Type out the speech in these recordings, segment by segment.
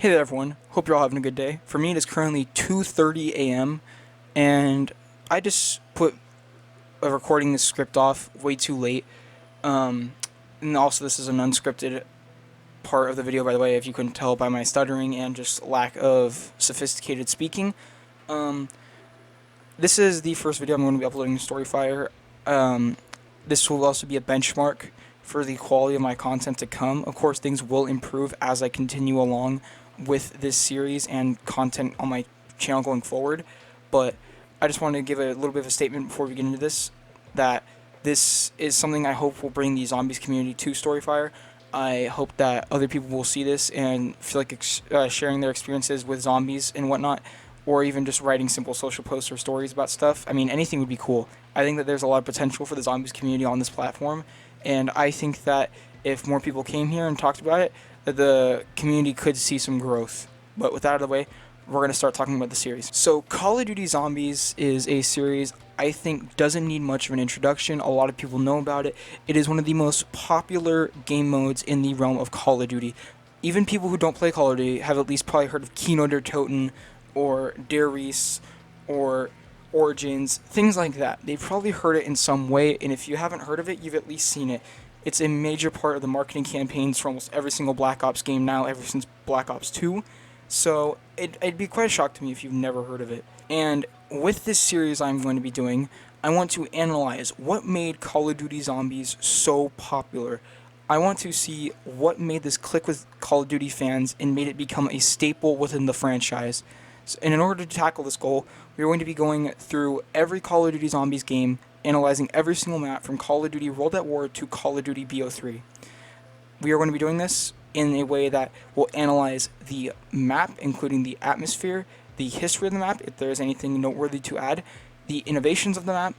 Hey there everyone, hope you're all having a good day. For me it is currently 2:30 a.m. and I just put recording this script off way too late. Um, and also this is an unscripted part of the video, by the way, if you couldn't tell by my stuttering and just lack of sophisticated speaking. Um, this is the first video I'm going to be uploading to Storyfire. This will also be a benchmark for the quality of my content to come. Of course, things will improve as I continue along with this series and content on my channel going forward, but I just wanted to give a little bit of a statement before we get into this, that this is something I hope will bring the zombies community to Storyfire. I hope that other people will see this and feel like sharing their experiences with zombies and whatnot, or even just writing simple social posts or stories about stuff. I mean, anything would be cool. I think that there's a lot of potential for the zombies community on this platform, and I think that if more people came here and talked about it, that the community could see some growth. But with that out of the way, we're going to start talking about the series. So Call of Duty Zombies is a series I think doesn't need much of an introduction. A lot of people know about it. It is one of the most popular game modes in the realm of Call of Duty. Even people who don't play Call of Duty have at least probably heard of Kino der Toten or Der Reese or Origins, things like that. They've probably heard it in some way, and if you haven't heard of it, you've at least seen it. It's a major part of the marketing campaigns for almost every single Black Ops game now, ever since Black Ops 2. So it'd be quite a shock to me if you've never heard of it. And with this series I'm going to be doing, I want to analyze what made Call of Duty Zombies so popular. I want to see what made this click with Call of Duty fans and made it become a staple within the franchise. And in order to tackle this goal, we are going to be going through every Call of Duty Zombies game, analyzing every single map from Call of Duty World at War to Call of Duty BO3. We are going to be doing this in a way that will analyze the map, including the atmosphere, the history of the map, if there is anything noteworthy to add, the innovations of the map,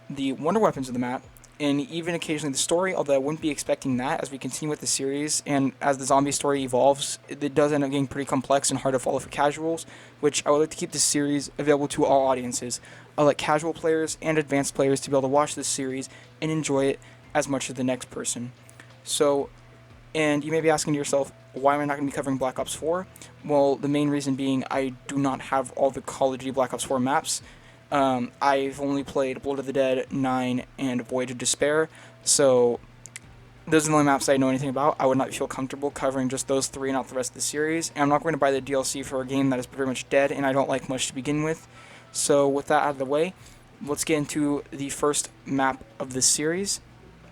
the wonder weapons of the map, and even occasionally the story, although I wouldn't be expecting that as we continue with the series, and as the zombie story evolves, it does end up getting pretty complex and hard to follow for casuals, which I would like to keep this series available to all audiences. I like casual players and advanced players to be able to watch this series and enjoy it as much as the next person. So, and you may be asking yourself, why am I not going to be covering Black Ops 4? Well, the main reason being I do not have all the Call of Duty Black Ops 4 maps. I've only played Blood of the Dead, 9, and Voyage of Despair, so those are the only maps I know anything about. I would not feel comfortable covering just those three and not the rest of the series, and I'm not going to buy the DLC for a game that is pretty much dead and I don't like much to begin with. So with that out of the way, let's get into the first map of this series,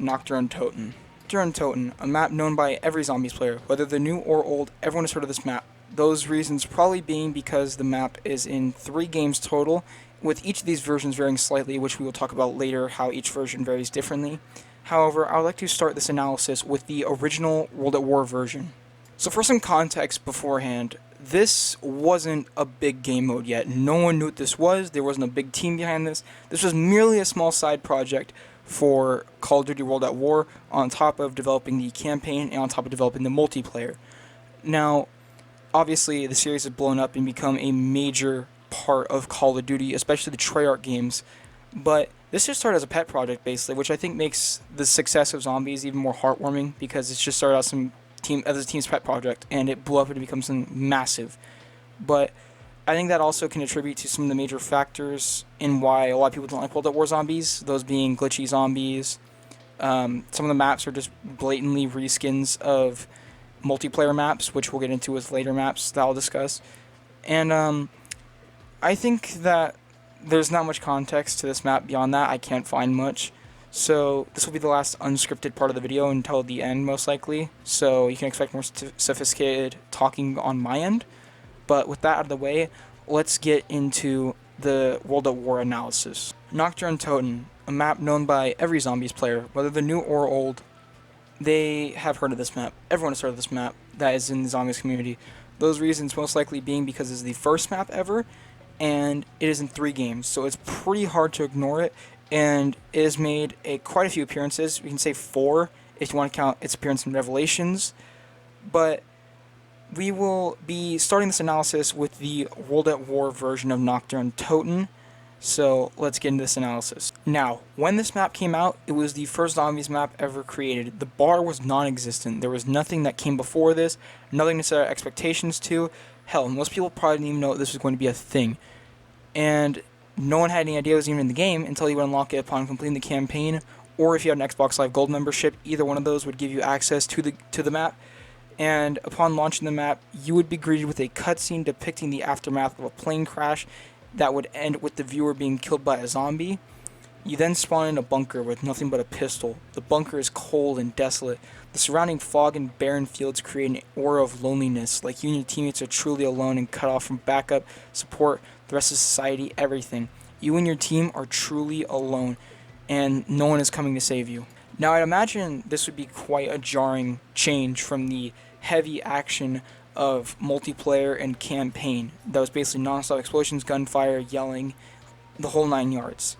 Nacht und Toten. Toten, a map known by every Zombies player, whether they're new or old, everyone has heard of this map. Those reasons probably being because the map is in 3 games total, with each of these versions varying slightly, which we will talk about later, how each version varies differently. However, I would like to start this analysis with the original World at War version. So for some context beforehand, this wasn't a big game mode yet. No one knew what this was, there wasn't a big team behind this. This was merely a small side project for Call of Duty World at War, on top of developing the campaign and on top of developing the multiplayer. Now, obviously, the series has blown up and become a major part of Call of Duty, especially the Treyarch games, but this just started as a pet project, basically, which I think makes the success of Zombies even more heartwarming, because it's just started out as a team's pet project, and it blew up and become something massive. But I think that also can attribute to some of the major factors in why a lot of people don't like World at War Zombies, those being glitchy zombies. Some of the maps are just blatantly reskins of multiplayer maps, which we'll get into with later maps that I'll discuss. And I think that there's not much context to this map beyond that. I can't find much. So this will be the last unscripted part of the video until the end, most likely. So you can expect more sophisticated talking on my end. But with that out of the way, let's get into the World at War analysis. Nacht und Toten, a map known by every Zombies player, whether they're new or old. They have heard of this map. Everyone has heard of this map that is in the Zombies community. Those reasons most likely being because it's the first map ever, and it is in 3 games, so it's pretty hard to ignore it, and it has made quite a few appearances. We can say 4 if you want to count its appearance in Revelations, but we will be starting this analysis with the World at War version of Nacht und Toten. So let's get into this analysis. Now, when this map came out, it was the first zombies map ever created. The bar was non-existent. There was nothing that came before this, nothing to set our expectations to. Hell, most people probably didn't even know this was going to be a thing. And no one had any idea it was even in the game until you would unlock it upon completing the campaign, or if you had an Xbox Live Gold membership, either one of those would give you access to the map. And upon launching the map, you would be greeted with a cutscene depicting the aftermath of a plane crash that would end with the viewer being killed by a zombie. You then spawn in a bunker with nothing but a pistol. The bunker is cold and desolate. The surrounding fog and barren fields create an aura of loneliness, like you and your teammates are truly alone and cut off from backup, support, the rest of society, everything. You and your team are truly alone, and no one is coming to save you. Now, I'd imagine this would be quite a jarring change from the heavy action of multiplayer and campaign that was basically non-stop explosions, gunfire, yelling, the whole 9 yards.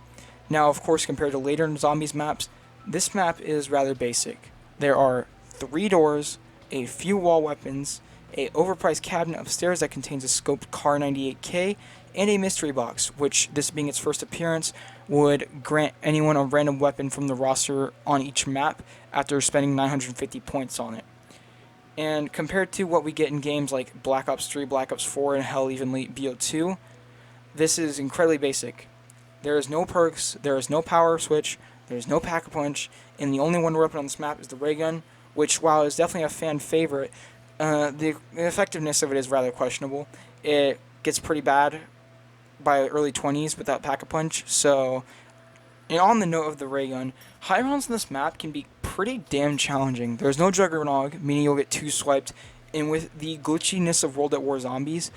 Now, of course, compared to later zombies maps, this map is rather basic. There are 3 doors, a few wall weapons, a overpriced cabinet upstairs that contains a scoped Car 98K, and a mystery box, which, this being its first appearance, would grant anyone a random weapon from the roster on each map after spending 950 points on it. And compared to what we get in games like Black Ops 3, Black Ops 4, and hell, even late BO2, this is incredibly basic. There is no perks, there is no power switch, there is no pack-a-punch, and the only wonder weapon on this map is the ray gun, which, while is definitely a fan favorite, the effectiveness of it is rather questionable. It gets pretty bad by early 20s without pack-a-punch, so... And on the note of the ray gun, high rounds on this map can be pretty damn challenging. There's no Juggernog, meaning you'll get 2-swiped, and with the glitchiness of World at War zombies,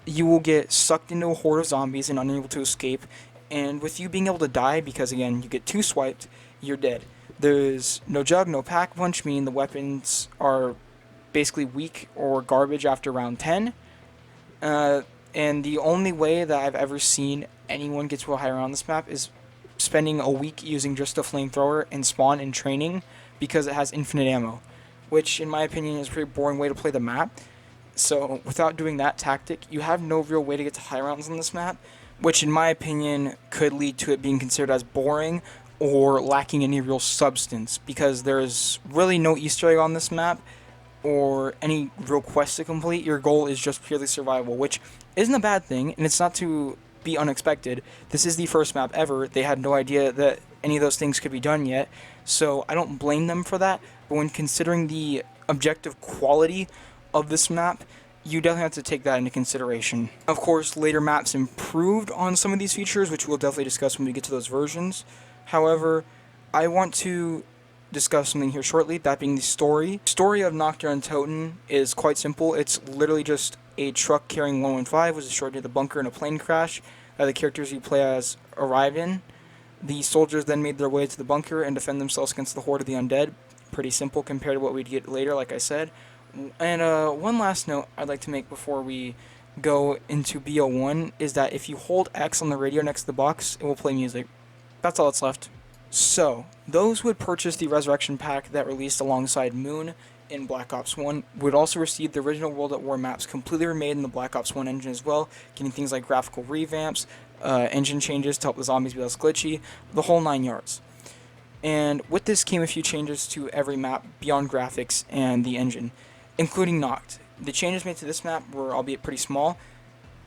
you will get sucked into a horde of zombies and unable to escape, and with you being able to die, because again, you get 2-swiped, you're dead. There's no Jug, no Pack-a-Punch, meaning the weapons are basically weak or garbage after round 10, and the only way that I've ever seen anyone get to a high round on this map is spending a week using just a flamethrower and spawn in training because it has infinite ammo, which in my opinion is a pretty boring way to play the map. So without doing that tactic, you have no real way to get to high rounds on this map, which in my opinion could lead to it being considered as boring or lacking any real substance, because there's really no Easter egg on this map or any real quest to complete. Your goal is just purely survival, which isn't a bad thing, and it's not to be unexpected. This is the first map ever. They had no idea that any of those things could be done yet, so I don't blame them for that. But when considering the objective quality of this map, you definitely have to take that into consideration. Of course, later maps improved on some of these features, which we'll definitely discuss when we get to those versions. However, I want to discuss something here shortly, that being the story. Story of Nacht and Toten is quite simple. It's literally just a truck carrying 115 was destroyed near the bunker in a plane crash that the characters you play as arrived in. The soldiers then made their way to the bunker and defend themselves against the horde of the undead. Pretty simple compared to what we'd get later, like I said. And one last note I'd like to make before we go into BO1 is that if you hold X on the radio next to the box, it will play music. That's all that's left. So, those who would purchase the Resurrection Pack that released alongside Moon in Black Ops 1 would also receive the original World at War maps completely remade in the Black Ops 1 engine as well, getting things like graphical revamps, engine changes to help the zombies be less glitchy, the whole 9 yards. And with this came a few changes to every map beyond graphics and the engine, including Nacht. The changes made to this map were albeit pretty small,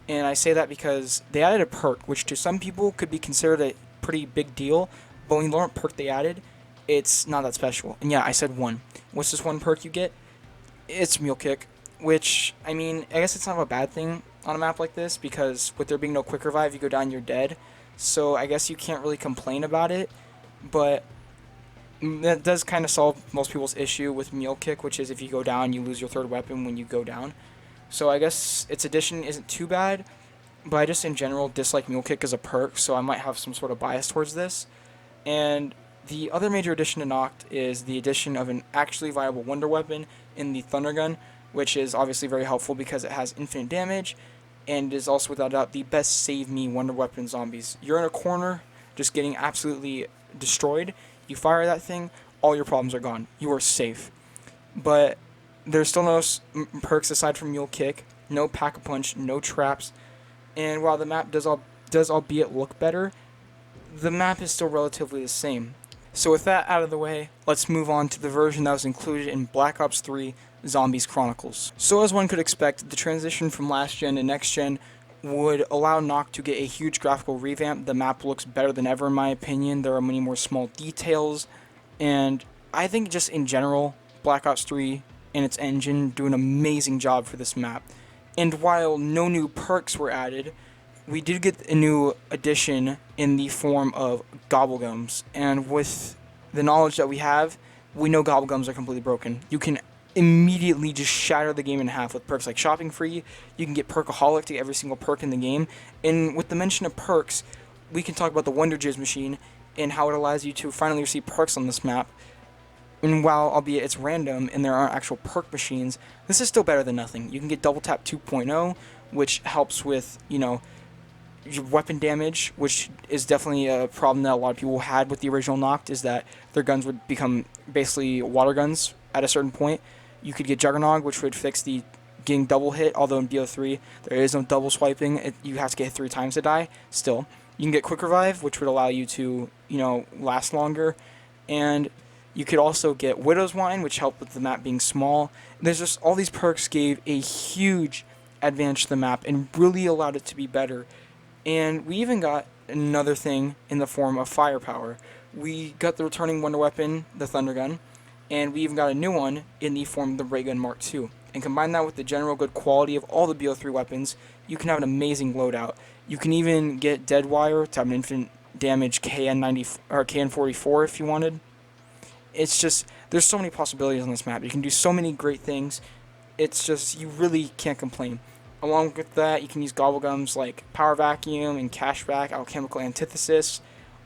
and I say that because they added a perk, which to some people could be considered a pretty big deal, but when you learn what perk they added, it's not that special. And yeah, I said one. What's this one perk you get? It's Mule Kick, which, I mean, I guess it's not a bad thing on a map like this, because with there being no quick revive, you go down, you're dead. So I guess you can't really complain about it, but that does kind of solve most people's issue with Mule Kick, which is if you go down, you lose your third weapon when you go down. So I guess its addition isn't too bad, but I just in general dislike Mule Kick as a perk, so I might have some sort of bias towards this. And the other major addition to Nacht is the addition of an actually viable wonder weapon in the Thunder Gun, which is obviously very helpful because it has infinite damage and is also without doubt the best save me wonder weapon zombies. You're in a corner just getting absolutely destroyed, you fire that thing, all your problems are gone. You are safe. But there's still no perks aside from Mule Kick, no Pack-a-Punch, no traps, and while the map does does albeit look better, the map is still relatively the same. So with that out of the way, let's move on to the version that was included in Black Ops 3 Zombies Chronicles. So as one could expect, the transition from last gen to next gen would allow Nacht to get a huge graphical revamp. The map looks better than ever in my opinion. There are many more small details, and I think just in general, Black Ops 3 and its engine do an amazing job for this map. And while no new perks were added, we did get a new addition in the form of gobblegums, and with the knowledge that we have, we know gobblegums are completely broken. You can immediately just shatter the game in half with perks like Shopping Free. You can get Perkaholic to get every single perk in the game, and with the mention of perks, we can talk about the Wonder Jizz machine and how it allows you to finally receive perks on this map. And while, albeit it's random and there aren't actual perk machines, this is still better than nothing. You can get Double Tap 2.0, which helps with, your weapon damage, which is definitely a problem that a lot of people had with the original Nacht, is that their guns would become basically water guns at a certain point. You could get Juggernog, which would fix the getting double hit, although in BO3 there is no double swiping. You have to get hit 3 times to die, still. You can get Quick Revive, which would allow you to, last longer, and you could also get Widow's Wine, which helped with the map being small. There's just all these perks gave a huge advantage to the map and really allowed it to be better. And we even got another thing in the form of firepower. We got the returning wonder weapon, the Thunder Gun, and we even got a new one in the form of the Ray Gun Mark II. And combine that with the general good quality of all the BO3 weapons, you can have an amazing loadout. You can even get Deadwire to have an infinite damage KN90 or KN44 if you wanted. It's just, there's so many possibilities on this map. You can do so many great things. It's just, you really can't complain. Along with that, you can use gobblegums like Power Vacuum and Cashback, Alchemical Antithesis,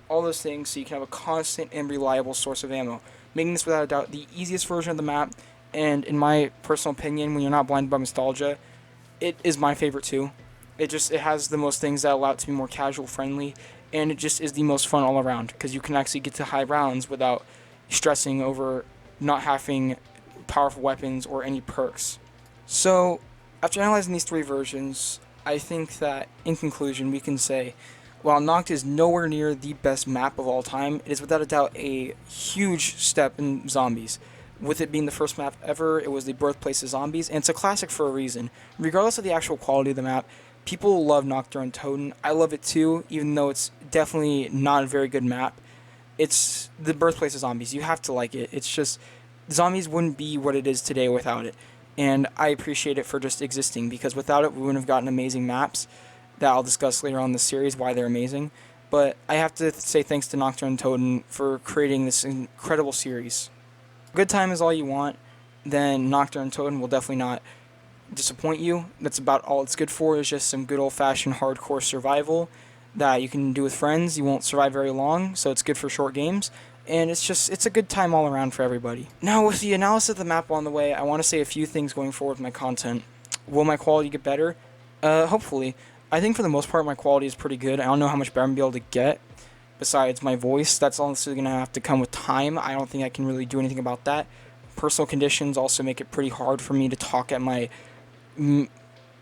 all those things, so you can have a constant and reliable source of ammo, making this without a doubt the easiest version of the map. And in my personal opinion, when you're not blinded by nostalgia, it is my favorite too. It has the most things that allow it to be more casual friendly, and it just is the most fun all around because you can actually get to high rounds without stressing over not having powerful weapons or any perks. So after analyzing these 3 versions, I think that in conclusion we can say, while Nacht is nowhere near the best map of all time, it is without a doubt a huge step in zombies. With it being the first map ever, it was the birthplace of zombies, and it's a classic for a reason. Regardless of the actual quality of the map, people love Nacht and Toten. I love it too, even though it's definitely not a very good map. It's the birthplace of zombies. You have to like it. It's just, zombies wouldn't be what it is today without it. And I appreciate it for just existing, because without it we wouldn't have gotten amazing maps that I'll discuss later on in the series why they're amazing. But I have to say thanks to Nacht and Toten for creating this incredible series. Good time is all you want, then Nacht and Toten will definitely not disappoint you. That's about all it's good for, is just some good old-fashioned hardcore survival that you can do with friends. You won't survive very long, so it's good for short games. And it's a good time all around for everybody. Now, with the analysis of the map on the way, I want to say a few things going forward with my content. Will my quality get better? Hopefully. I think for the most part my quality is pretty good. I don't know how much better I'm going to be able to get besides my voice. That's honestly going to have to come with time. I don't think I can really do anything about that. Personal conditions also make it pretty hard for me to talk at my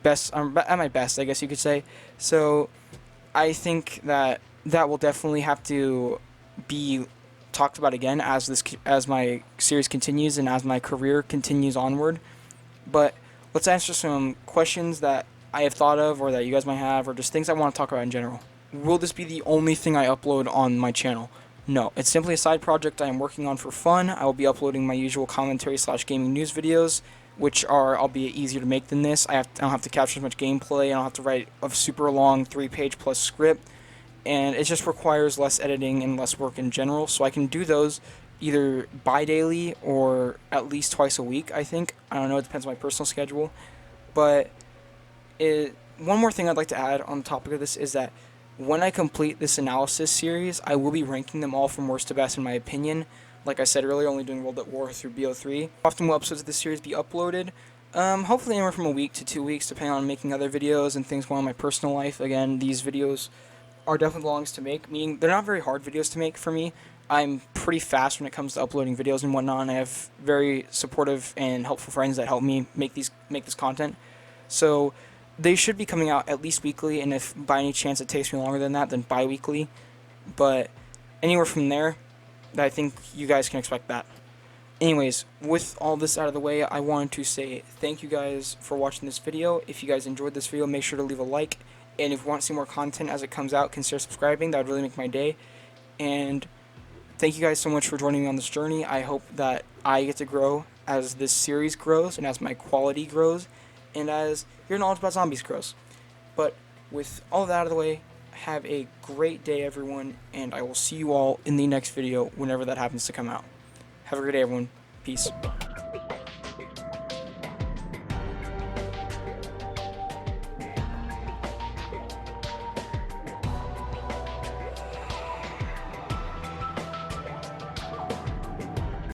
best, I guess you could say. So I think that will definitely have to be talked about again as my series continues and as my career continues onward. But let's answer some questions that I have thought of, or that you guys might have, or just things I want to talk about in general. Will this be the only thing I upload on my channel? No, it's simply a side project I am working on for fun. I will be uploading my usual commentary / gaming news videos, which are, albeit easier to make than this. I don't have to capture as much gameplay. I don't have to write a super long 3-page plus script, and it just requires less editing and less work in general. So I can do those either bi-daily or at least twice a week, I think. I don't know, it depends on my personal schedule. But one more thing I'd like to add on the topic of this is that when I complete this analysis series, I will be ranking them all from worst to best in my opinion. Like I said earlier, only doing World at War through BO3. Often will episodes of this series be uploaded? Hopefully anywhere from a week to 2 weeks, depending on making other videos and things going on in my personal life. Again, these videos are definitely the longest to make, meaning they're not very hard videos to make for me. I'm pretty fast when it comes to uploading videos and whatnot, and I have very supportive and helpful friends that help me make this content. So they should be coming out at least weekly, and if by any chance it takes me longer than that, then bi-weekly. But anywhere from there, I think you guys can expect that. Anyways, with all this out of the way, I wanted to say thank you guys for watching this video. If you guys enjoyed this video, make sure to leave a like. And if you want to see more content as it comes out, consider subscribing. That would really make my day. And thank you guys so much for joining me on this journey. I hope that I get to grow as this series grows, and as my quality grows, and as your knowledge about zombies grows. But with all of that out of the way, have a great day, everyone, and I will see you all in the next video whenever that happens to come out. Have a great day, everyone. Peace.